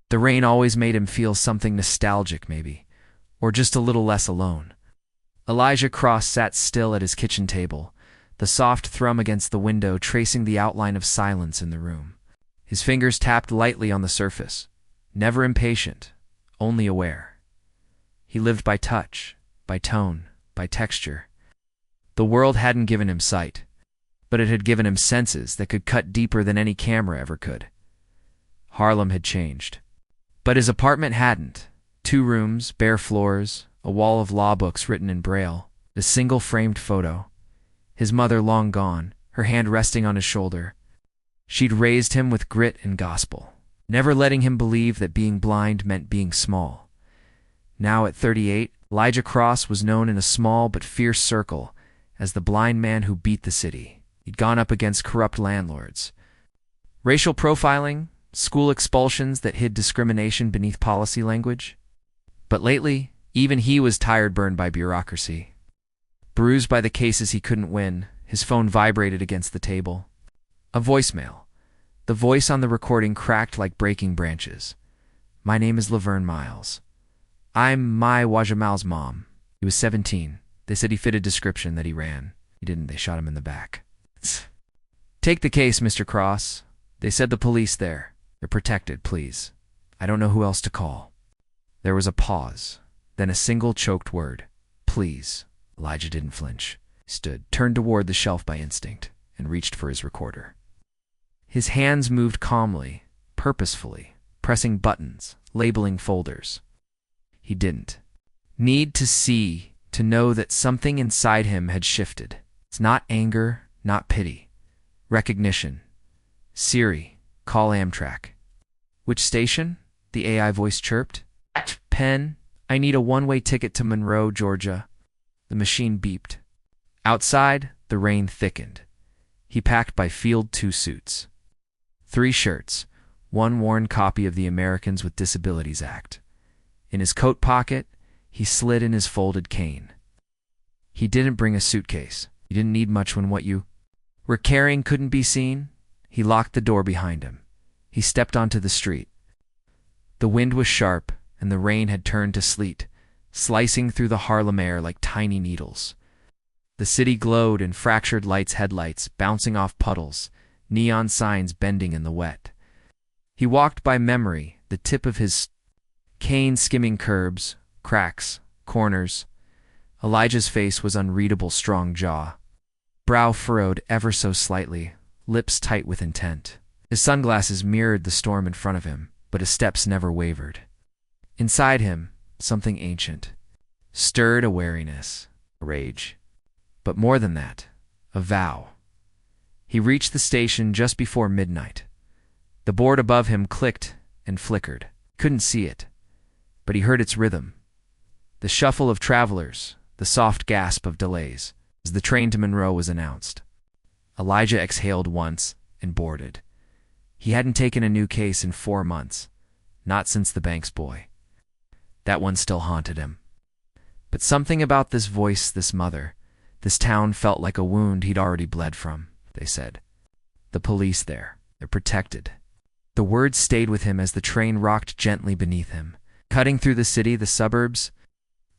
The rain always made him feel something nostalgic, maybe, or just a little less alone. Elijah Cross sat still at his kitchen table, the soft thrum against the window tracing the outline of silence in the room. His fingers tapped lightly on the surface, never impatient, only aware. He lived by touch, by tone, by texture. The world hadn't given him sight, but it had given him senses that could cut deeper than any camera ever could. Harlem had changed. But his apartment hadn't. 2 rooms, bare floors, a wall of law books written in Braille, a single framed photo. His mother long gone, her hand resting on his shoulder. She'd raised him with grit and gospel, never letting him believe that being blind meant being small. Now at 38, Elijah Cross was known in a small but fierce circle as the blind man who beat the city. He'd gone up against corrupt landlords. Racial profiling, school expulsions that hid discrimination beneath policy language. But lately, even he was tired burned by bureaucracy. Bruised by the cases he couldn't win, his phone vibrated against the table. A voicemail. The voice on the recording cracked like breaking branches. "My name is Laverne Miles. I'm my Wajamal's mom. He was 17. They said he fit a description that he ran. He didn't. They shot him in the back. Take the case, Mr. Cross. They said the police there. They're protected, please. I don't know who else to call." There was a pause, then a single choked word. "Please." Elijah didn't flinch. He stood, turned toward the shelf by instinct, and reached for his recorder. His hands moved calmly, purposefully, pressing buttons, labeling folders. He didn't need to see to know that something inside him had shifted. It's not anger, not pity. Recognition. "Siri, call Amtrak." "Which station?" the AI voice chirped. "Pen, I need a one-way ticket to Monroe, Georgia." The machine beeped. Outside, the rain thickened. He packed by field 2 suits. 3 shirts, 1 worn copy of the Americans with Disabilities Act. In his coat pocket, he slid in his folded cane. He didn't bring a suitcase. You didn't need much when what you were carrying couldn't be seen. He locked the door behind him. He stepped onto the street. The wind was sharp, and the rain had turned to sleet, slicing through the Harlem air like tiny needles. The city glowed in fractured lights, headlights bouncing off puddles, neon signs bending in the wet. He walked by memory, the tip of his cane skimming curbs, cracks, corners. Elijah's face was unreadable, strong jaw, brow furrowed ever so slightly, lips tight with intent. His sunglasses mirrored the storm in front of him, but his steps never wavered. Inside him, something ancient, stirred a wariness, a rage. But more than that, a vow. He reached the station just before midnight. The board above him clicked and flickered. Couldn't see it, but he heard its rhythm. The shuffle of travelers, the soft gasp of delays, as the train to Monroe was announced. Elijah exhaled once and boarded. He hadn't taken a new case in 4 months, not since the Banks boy. That one still haunted him. But something about this voice, this mother, this town felt like a wound he'd already bled from, they said. The police there, they're protected. The words stayed with him as the train rocked gently beneath him, cutting through the city, the suburbs,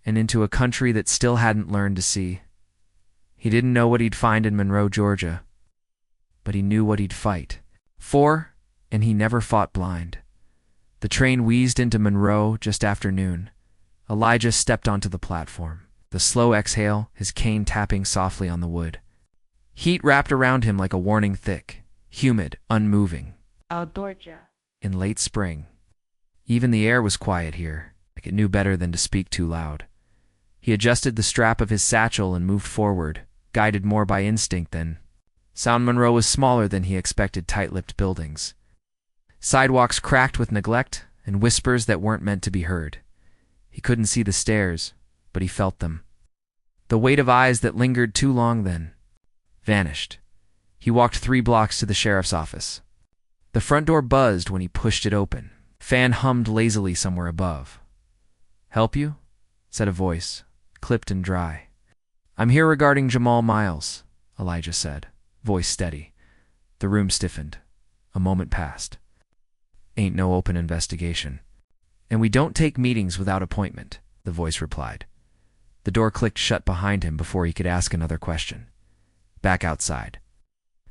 and into a country that still hadn't learned to see. He didn't know what he'd find in Monroe, Georgia, but he knew what he'd fight for, and he never fought blind. The train wheezed into Monroe just after noon. Elijah stepped onto the platform, the slow exhale, his cane tapping softly on the wood. Heat wrapped around him like a warning, thick, humid, unmoving. Georgia. In late spring. Even the air was quiet here, like it knew better than to speak too loud. He adjusted the strap of his satchel and moved forward, guided more by instinct than... Sound. Monroe was smaller than he expected, tight-lipped buildings. Sidewalks cracked with neglect and whispers that weren't meant to be heard. He couldn't see the stairs, but he felt them. The weight of eyes that lingered too long then vanished. He walked 3 blocks to the sheriff's office. The front door buzzed when he pushed it open. Fan hummed lazily somewhere above. "Help you?" said a voice, clipped and dry. "I'm here regarding Jamal Miles," Elijah said, voice steady. The room stiffened. A moment passed. Ain't no open investigation. And we don't take meetings without appointment, the voice replied. The door clicked shut behind him before he could ask another question. Back outside.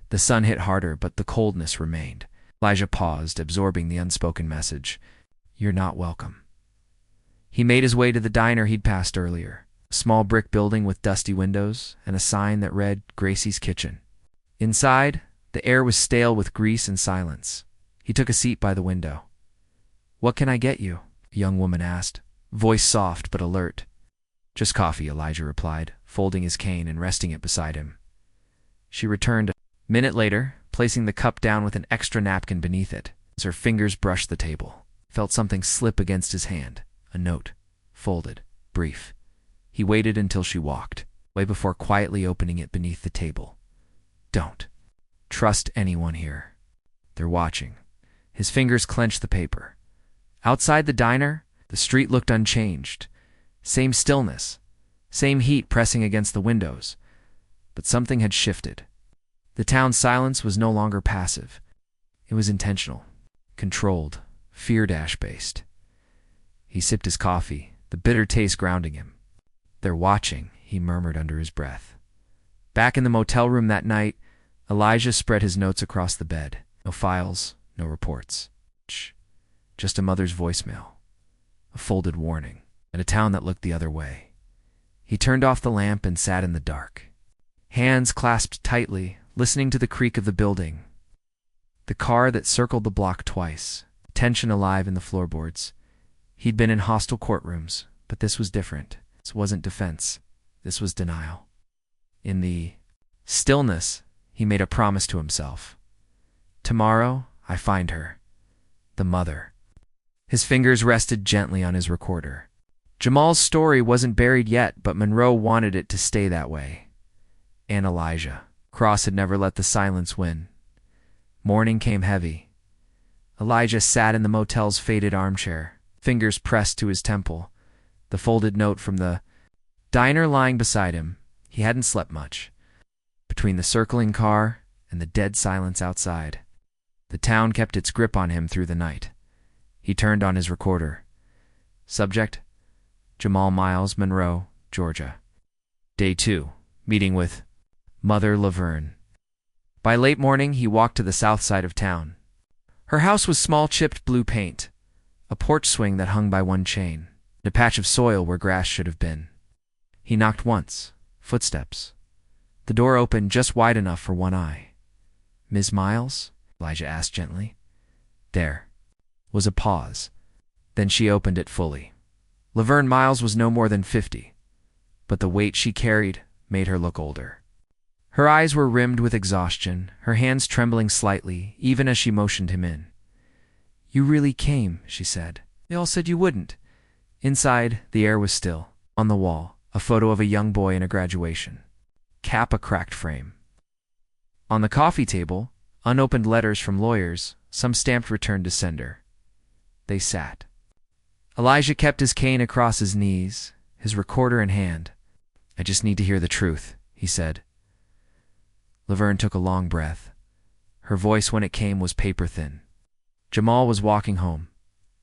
The sun hit harder, but the coldness remained. Elijah paused, absorbing the unspoken message. You're not welcome. He made his way to the diner he'd passed earlier, a small brick building with dusty windows and a sign that read Gracie's Kitchen. Inside, the air was stale with grease and silence. He took a seat by the window. What can I get you? A young woman asked, voice soft but alert. Just coffee, Elijah replied, folding his cane and resting it beside him. She returned a minute later, placing the cup down with an extra napkin beneath it. As her fingers brushed the table, felt something slip against his hand. A note, folded, brief. He waited until she walked, way before quietly opening it beneath the table. Don't trust anyone here. They're watching. His fingers clenched the paper. Outside the diner, the street looked unchanged. Same stillness, same heat pressing against the windows. But something had shifted. The town's silence was no longer passive. It was intentional, controlled, fear-based. He sipped his coffee, the bitter taste grounding him. They're watching, he murmured under his breath. Back in the motel room that night, Elijah spread his notes across the bed. No files, no reports. Just a mother's voicemail, a folded warning, and a town that looked the other way. He turned off the lamp and sat in the dark, hands clasped tightly, listening to the creak of the building. The car that circled the block twice, tension alive in the floorboards. He'd been in hostile courtrooms, but this was different. This wasn't defense. This was denial. In the stillness, he made a promise to himself. Tomorrow, I find her. The mother. His fingers rested gently on his recorder. Jamal's story wasn't buried yet, but Monroe wanted it to stay that way. And Elijah. Cross had never let the silence win. Morning came heavy. Elijah sat in the motel's faded armchair, fingers pressed to his temple, the folded note from the diner lying beside him. He hadn't slept much. Between the circling car and the dead silence outside, the town kept its grip on him through the night. He turned on his recorder. Subject: Jamal Miles, Monroe, Georgia. Day 2. Meeting with Mother Laverne. By late morning, he walked to the south side of town. Her house was small chipped blue paint, a porch swing that hung by one chain, and a patch of soil where grass should have been. He knocked once. Footsteps. The door opened just wide enough for one eye. Ms. Miles? Elijah asked gently. There was a pause. Then she opened it fully. Laverne Miles was no more than 50, but the weight she carried made her look older. Her eyes were rimmed with exhaustion, her hands trembling slightly, even as she motioned him in. You really came, she said. They all said you wouldn't. Inside, the air was still. On the wall, a photo of a young boy in a graduation. Cap a cracked frame. On the coffee table, unopened letters from lawyers, some stamped return to sender. They sat. Elijah kept his cane across his knees, his recorder in hand. I just need to hear the truth, he said. Laverne took a long breath. Her voice when it came was paper-thin. Jamal was walking home,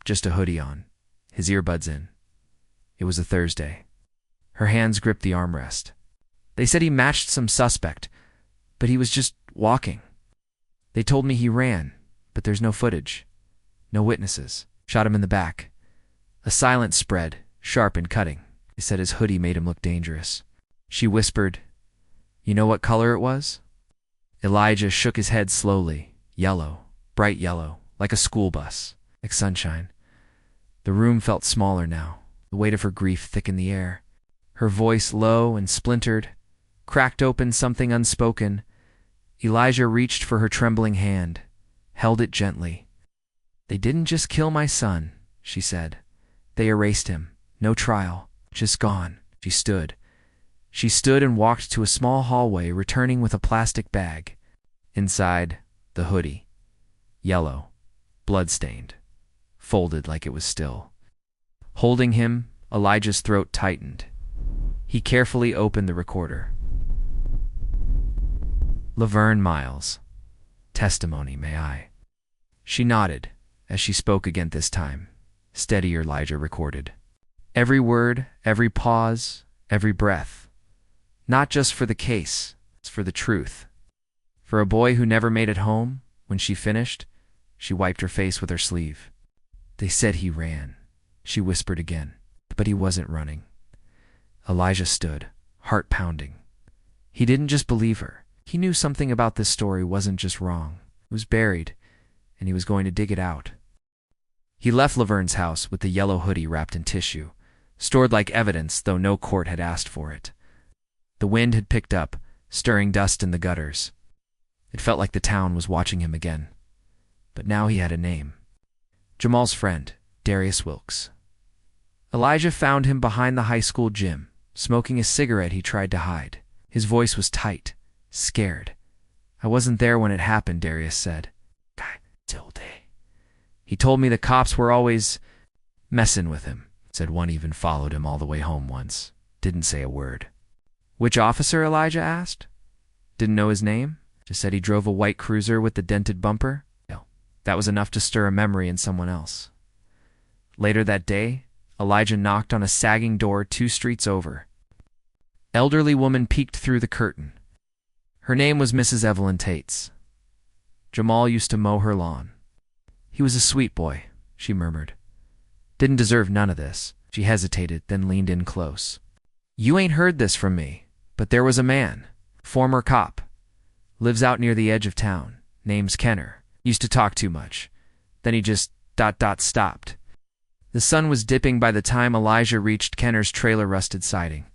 just a hoodie on, his earbuds in. It was a Thursday. Her hands gripped the armrest. They said he matched some suspect, but he was just walking. They told me he ran, but there's no footage. No witnesses. Shot him in the back. A silence spread, sharp and cutting. They said his hoodie made him look dangerous. She whispered, You know what color it was? Elijah shook his head slowly. Yellow. Bright yellow. Like a school bus. Like sunshine. The room felt smaller now. The weight of her grief thickened the air. Her voice low and splintered, cracked open something unspoken. Elijah reached for her trembling hand, held it gently. They didn't just kill my son, she said. They erased him. No trial. Just gone. She stood. She stood and walked to a small hallway, returning with a plastic bag. Inside, the hoodie. Yellow. Blood-stained. Folded like it was still. Holding him, Elijah's throat tightened. He carefully opened the recorder. Laverne Miles. Testimony, may I? She nodded, as she spoke again this time. Steady, Elijah recorded. Every word, every pause, every breath. Not just for the case, it's for the truth. For a boy who never made it home, when she finished, she wiped her face with her sleeve. They said he ran, she whispered again, but he wasn't running. Elijah stood, heart pounding. He didn't just believe her. He knew something about this story wasn't just wrong. It was buried, and he was going to dig it out. He left Laverne's house with the yellow hoodie wrapped in tissue, stored like evidence though no court had asked for it. The wind had picked up, stirring dust in the gutters. It felt like the town was watching him again. But now he had a name. Jamal's friend, Darius Wilkes. Elijah found him behind the high school gym, smoking a cigarette he tried to hide. His voice was tight, scared. I wasn't there when it happened, Darius said. He told me the cops were always messing with him. Said one even followed him all the way home once. Didn't say a word. Which officer, Elijah asked? Didn't know his name? Just said he drove a white cruiser with the dented bumper? No. That was enough to stir a memory in someone else. Later that day, Elijah knocked on a sagging door 2 streets over. Elderly woman peeked through the curtain. Her name was Mrs. Evelyn Tates. Jamal used to mow her lawn. He was a sweet boy, she murmured. Didn't deserve none of this. She hesitated, then leaned in close. You ain't heard this from me, but there was a man, former cop. Lives out near the edge of town. Name's Kenner. Used to talk too much. Then he just ... stopped. The sun was dipping by the time Elijah reached Kenner's trailer-rusted siding.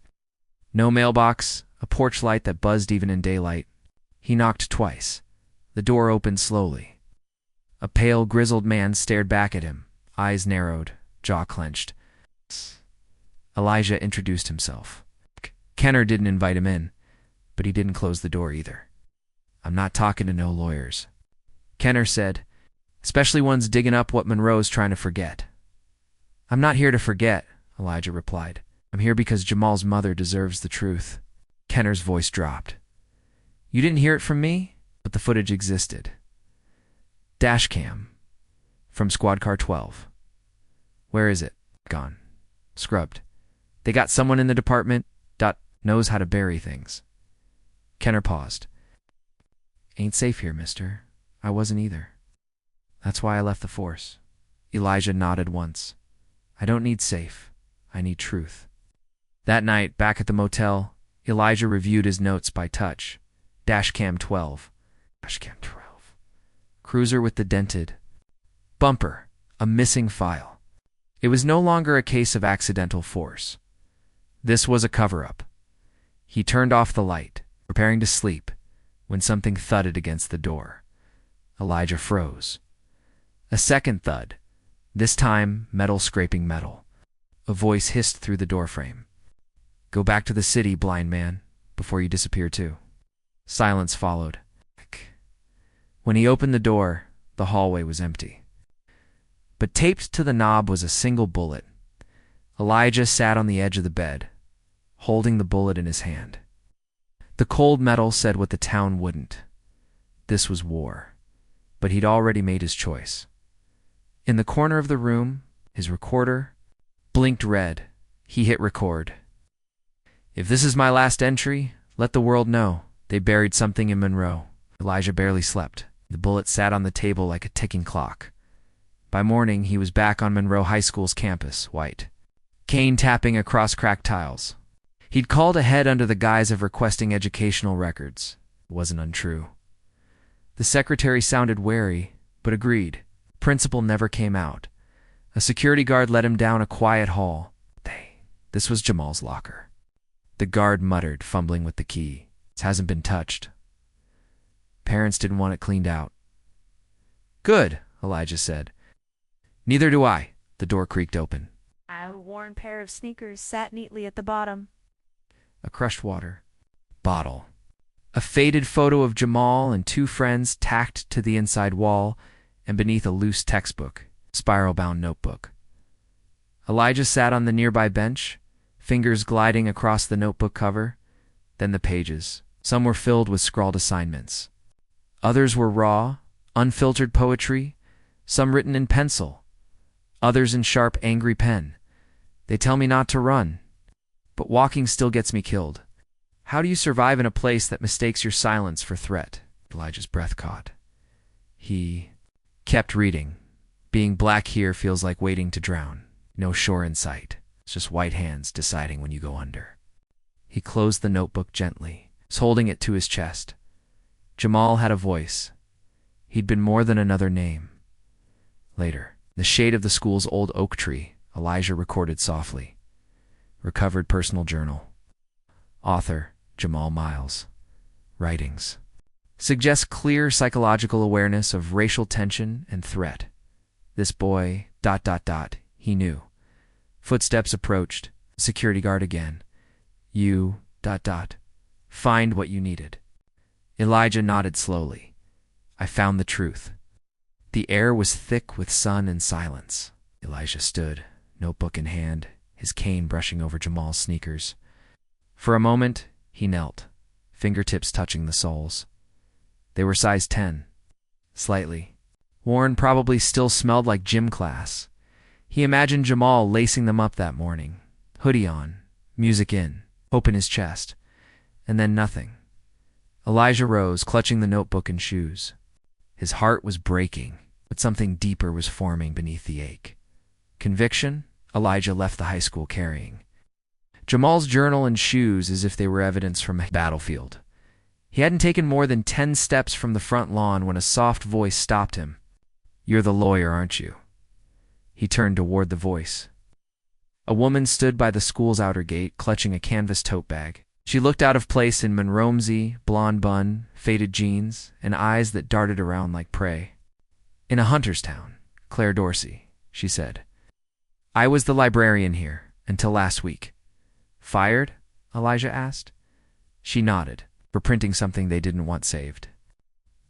No mailbox, a porch light that buzzed even in daylight. He knocked twice. The door opened slowly. A pale, grizzled man stared back at him, eyes narrowed, jaw clenched. Elijah introduced himself. Kenner didn't invite him in, but he didn't close the door either. I'm not talking to no lawyers. Kenner said, especially ones digging up what Monroe's trying to forget. I'm not here to forget, Elijah replied. I'm here because Jamal's mother deserves the truth. Kenner's voice dropped. You didn't hear it from me, but the footage existed. Dash cam. From Squad Car 12. Where is it? Gone. Scrubbed. They got someone in the department, knows how to bury things. Kenner paused. Ain't safe here, mister. I wasn't either. That's why I left the force. Elijah nodded once. I don't need safe. I need truth. That night, back at the motel, Elijah reviewed his notes by touch. Dashcam 12. Dashcam 12. Cruiser with the dented bumper. A missing file. It was no longer a case of accidental force. This was a cover-up. He turned off the light, preparing to sleep, when something thudded against the door. Elijah froze. A second thud. This time, metal scraping metal. A voice hissed through the doorframe. Go back to the city, blind man, before you disappear too. Silence followed. When he opened the door, the hallway was empty. But taped to the knob was a single bullet. Elijah sat on the edge of the bed, holding the bullet in his hand. The cold metal said what the town wouldn't. This was war. But he'd already made his choice. In the corner of the room, his recorder blinked red. He hit record. If this is my last entry, let the world know. They buried something in Monroe. Elijah barely slept. The bullet sat on the table like a ticking clock. By morning, he was back on Monroe High School's campus, white. Cane tapping across cracked tiles. He'd called ahead under the guise of requesting educational records. It wasn't untrue. The secretary sounded wary, but agreed. Principal never came out. A security guard led him down a quiet hall. This was Jamal's locker. The guard muttered, fumbling with the key. It hasn't been touched. Parents didn't want it cleaned out. Good, Elijah said. Neither do I. The door creaked open. A worn pair of sneakers sat neatly at the bottom. A crushed water bottle. A faded photo of Jamal and 2 friends tacked to the inside wall, and beneath a loose textbook, spiral-bound notebook. Elijah sat on the nearby bench, fingers gliding across the notebook cover, then the pages. Some were filled with scrawled assignments. Others were raw, unfiltered poetry, some written in pencil, others in sharp, angry pen. They tell me not to run, but walking still gets me killed. How do you survive in a place that mistakes your silence for threat? Elijah's breath caught. He kept reading. Being black here feels like waiting to drown. No shore in sight. It's just white hands deciding when you go under. He closed the notebook gently, holding it to his chest. Jamal had a voice. He'd been more than another name. Later, in the shade of the school's old oak tree, Elijah recorded softly. Recovered personal journal. Author, Jamal Miles. Writings. Suggests clear psychological awareness of racial tension and threat. This boy, ... he knew. Footsteps approached. Security guard again. You, ... find what you needed. Elijah nodded slowly. I found the truth. The air was thick with sun and silence. Elijah stood, notebook in hand, his cane brushing over Jamal's sneakers. For a moment, he knelt, fingertips touching the soles. They were size 10. Slightly. Worn, probably still smelled like gym class. He imagined Jamal lacing them up that morning. Hoodie on, music in, hope in his chest. And then nothing. Elijah rose, clutching the notebook and shoes. His heart was breaking, but something deeper was forming beneath the ache. Conviction, Elijah left the high school carrying. Jamal's journal and shoes as if they were evidence from a battlefield. He hadn't taken more than 10 steps from the front lawn when a soft voice stopped him. You're the lawyer, aren't you? He turned toward the voice. A woman stood by the school's outer gate, clutching a canvas tote bag. She looked out of place in Monromsey, blonde bun, faded jeans, and eyes that darted around like prey. In a hunter's town, Claire Dorsey, she said. I was the librarian here, until last week. Fired? Elijah asked. She nodded, for printing something they didn't want saved.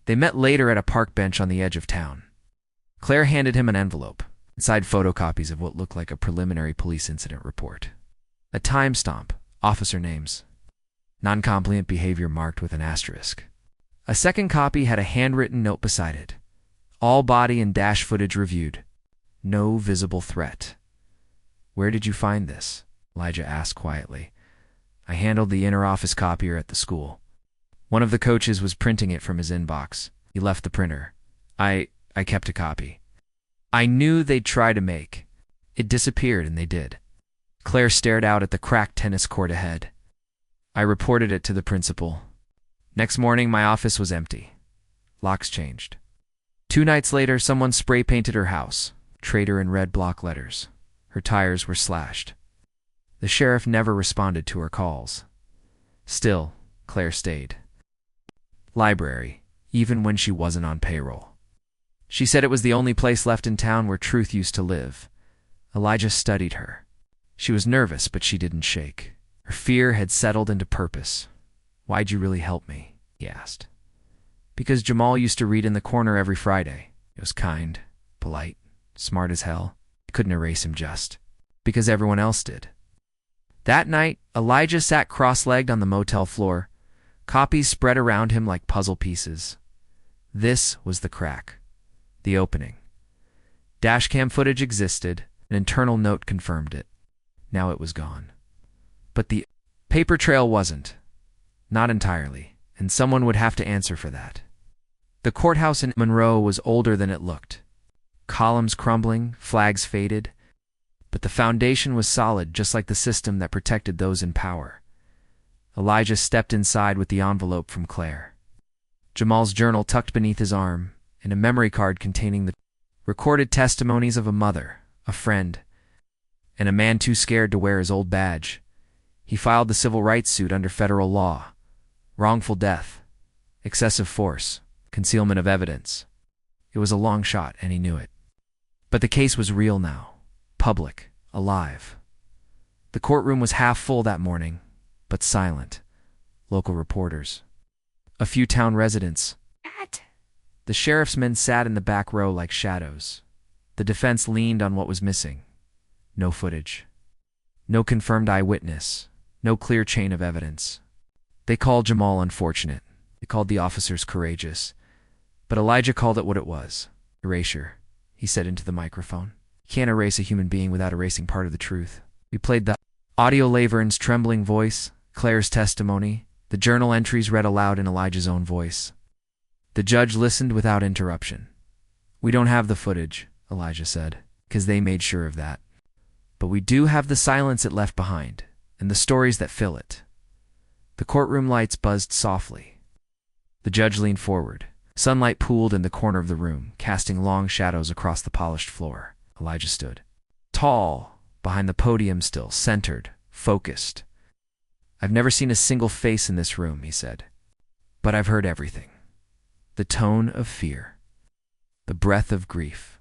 They met later at a park bench on the edge of town. Claire handed him an envelope, inside photocopies of what looked like a preliminary police incident report. A time stamp, officer names. Non-compliant behavior marked with an asterisk. A second copy had a handwritten note beside it. All body and dash footage reviewed. No visible threat. Where did you find this? Elijah asked quietly. I handled the inner office copier at the school. One of the coaches was printing it from his inbox. He left the printer. I kept a copy. I knew they'd try to make. It disappeared, and they did. Claire stared out at the cracked tennis court ahead. I reported it to the principal. Next morning, my office was empty. Locks changed. 2 nights later, someone spray-painted her house, traitor in red block letters. Her tires were slashed. The sheriff never responded to her calls. Still, Claire stayed. Library, even when she wasn't on payroll. She said it was the only place left in town where truth used to live. Elijah studied her. She was nervous, but she didn't shake. Her fear had settled into purpose. Why'd you really help me? He asked. Because Jamal used to read in the corner every Friday. He was kind, polite, smart as hell. I couldn't erase him just. Because everyone else did. That night, Elijah sat cross-legged on the motel floor, copies spread around him like puzzle pieces. This was the crack. The opening. Dashcam footage existed. An internal note confirmed it. Now it was gone. But the paper trail wasn't. Not entirely, and someone would have to answer for that. The courthouse in Monroe was older than it looked. Columns crumbling, flags faded, but the foundation was solid, just like the system that protected those in power. Elijah stepped inside with the envelope from Claire. Jamal's journal tucked beneath his arm, and a memory card containing the recorded testimonies of a mother, a friend, and a man too scared to wear his old badge. He filed the civil rights suit under federal law. Wrongful death, excessive force, concealment of evidence. It was a long shot, and he knew it. But the case was real now. Public, alive. The courtroom was half full that morning, but silent. Local reporters. A few town residents. The sheriff's men sat in the back row like shadows. The defense leaned on what was missing. No footage. No confirmed eyewitness. No clear chain of evidence. They called Jamal unfortunate. They called the officers courageous. But Elijah called it what it was. Erasure. he said into the microphone. You can't erase a human being without erasing part of the truth. We played the audio Lavern's trembling voice, Claire's testimony, the journal entries read aloud in Elijah's own voice. The judge listened without interruption. We don't have the footage, Elijah said, because they made sure of that. But we do have the silence it left behind, and the stories that fill it. The courtroom lights buzzed softly. The judge leaned forward. Sunlight pooled in the corner of the room, casting long shadows across the polished floor. Elijah stood. Tall, behind the podium still, centered, focused. I've never seen a single face in this room, he said. But I've heard everything. The tone of fear. The breath of grief.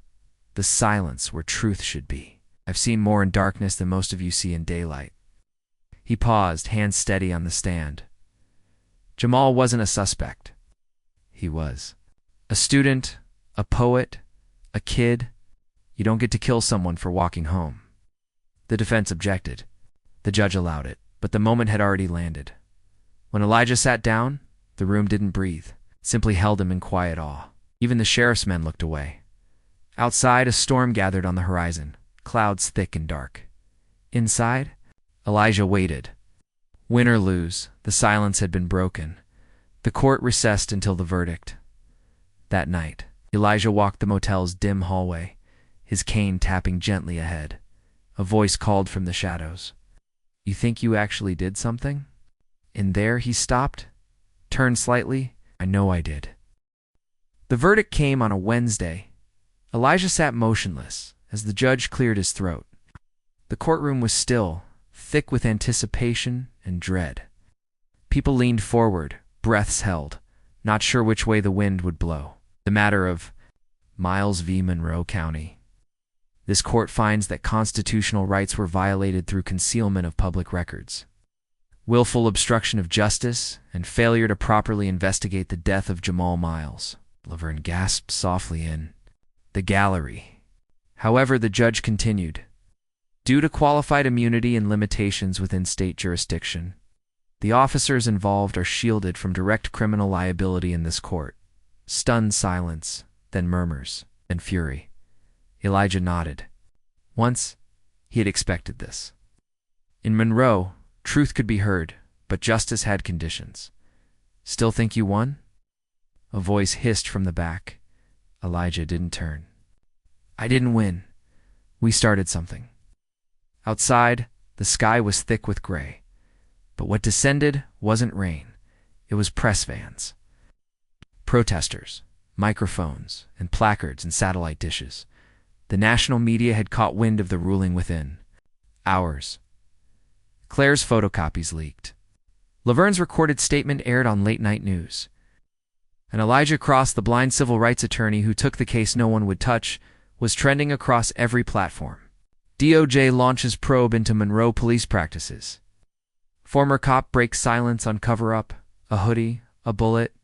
The silence where truth should be. I've seen more in darkness than most of you see in daylight. He paused, hands steady on the stand. Jamal wasn't a suspect. He was. A student, a poet, a kid. You don't get to kill someone for walking home. The defense objected. The judge allowed it, but the moment had already landed. When Elijah sat down, the room didn't breathe, simply held him in quiet awe. Even the sheriff's men looked away. Outside, a storm gathered on the horizon, clouds thick and dark. Inside, Elijah waited. Win or lose, the silence had been broken. The court recessed until the verdict. That night, Elijah walked the motel's dim hallway, his cane tapping gently ahead. A voice called from the shadows. You think you actually did something? In there, he stopped, turned slightly. I know I did. The verdict came on a Wednesday. Elijah sat motionless as the judge cleared his throat. The courtroom was still, thick with anticipation and dread. People leaned forward, breaths held, not sure which way the wind would blow. The matter of Miles v. Monroe County. This court finds that constitutional rights were violated through concealment of public records, willful obstruction of justice, and failure to properly investigate the death of Jamal Miles. Laverne gasped softly in the gallery. However, the judge continued. Due to qualified immunity and limitations within state jurisdiction, the officers involved are shielded from direct criminal liability in this court. Stunned silence, then murmurs, then fury. Elijah nodded. Once, he had expected this. In Monroe, truth could be heard, but justice had conditions. Still think you won? A voice hissed from the back. Elijah didn't turn. I didn't win. We started something. Outside, the sky was thick with gray. But what descended wasn't rain. It was press vans. Protesters, microphones, and placards and satellite dishes. The national media had caught wind of the ruling within. Hours. Claire's photocopies leaked. Laverne's recorded statement aired on late-night news. And Elijah Cross, the blind civil rights attorney who took the case no one would touch, was trending across every platform. DOJ launches probe into Monroe police practices. Former cop breaks silence on cover-up, a hoodie, a bullet,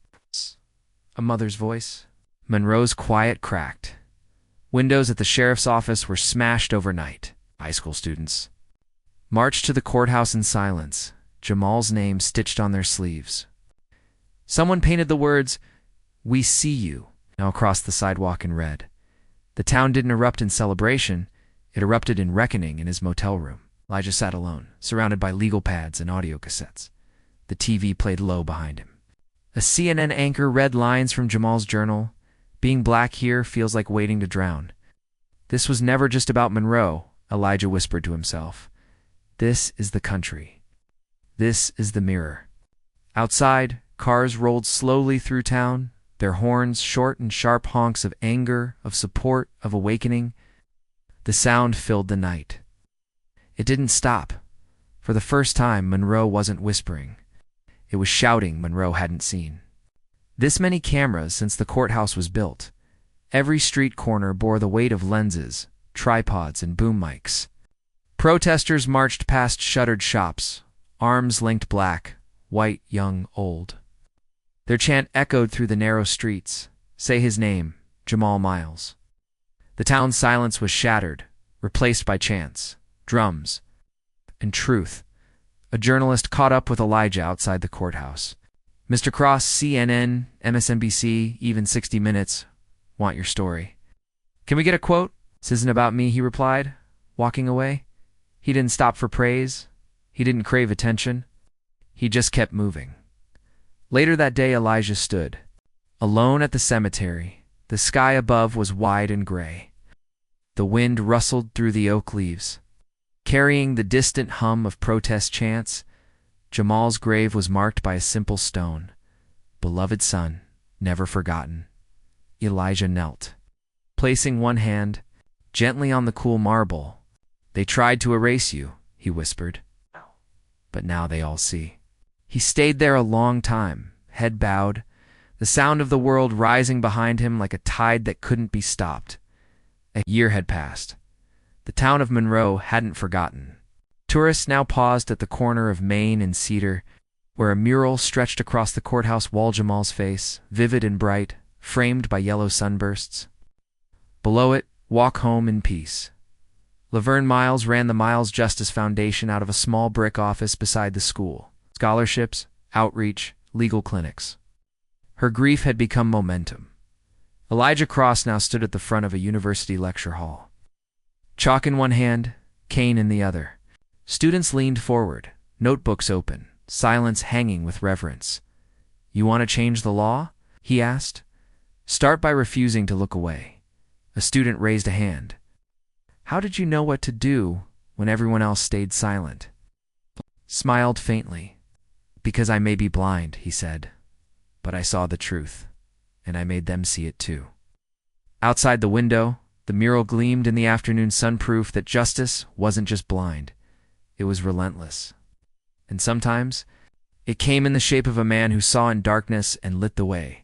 a mother's voice. Monroe's quiet cracked. Windows at the sheriff's office were smashed overnight. High school students marched to the courthouse in silence, Jamal's name stitched on their sleeves. Someone painted the words, "We see you," now across the sidewalk in red. The town didn't erupt in celebration. It erupted in reckoning in his motel room. Elijah sat alone, surrounded by legal pads and audio cassettes. The TV played low behind him. A CNN anchor read lines from Jamal's journal. Being black here feels like waiting to drown. This was never just about Monroe, Elijah whispered to himself. This is the country. This is the mirror. Outside, cars rolled slowly through town, their horns short and sharp honks of anger, of support, of awakening. The sound filled the night. It didn't stop. For the first time, Monroe wasn't whispering. It was shouting Monroe hadn't seen. This many cameras since the courthouse was built. Every street corner bore the weight of lenses, tripods, and boom mics. Protesters marched past shuttered shops, arms linked black, white, young, old. Their chant echoed through the narrow streets. Say his name, Jamal Miles. The town's silence was shattered, replaced by chants, drums, and truth. A journalist caught up with Elijah outside the courthouse. Mr. Cross, CNN, MSNBC, even 60 Minutes, want your story. Can we get a quote? This isn't about me, he replied, walking away. He didn't stop for praise. He didn't crave attention. He just kept moving. Later that day, Elijah stood, alone at the cemetery. The sky above was wide and gray. The wind rustled through the oak leaves, carrying the distant hum of protest chants. Jamal's grave was marked by a simple stone. Beloved son, never forgotten. Elijah knelt, placing one hand gently on the cool marble. They tried to erase you, he whispered, but now they all see. He stayed there a long time, head bowed, the sound of the world rising behind him like a tide that couldn't be stopped. A year had passed. The town of Monroe hadn't forgotten. Tourists now paused at the corner of Main and Cedar, where a mural stretched across the courthouse wall. Jamal's face, vivid and bright, framed by yellow sunbursts. Below it, walk home in peace. Laverne Miles ran the Miles Justice Foundation out of a small brick office beside the school. Scholarships, outreach, legal clinics. Her grief had become momentum. Elijah Cross now stood at the front of a university lecture hall. Chalk in one hand, cane in the other. Students leaned forward, notebooks open, silence hanging with reverence. You want to change the law? He asked. Start by refusing to look away. A student raised a hand. How did you know what to do when everyone else stayed silent? Smiled faintly. Because I may be blind, he said, but I saw the truth, and I made them see it too. Outside the window, the mural gleamed in the afternoon sun, proof that justice wasn't just blind, it was relentless. And sometimes, it came in the shape of a man who saw in darkness and lit the way.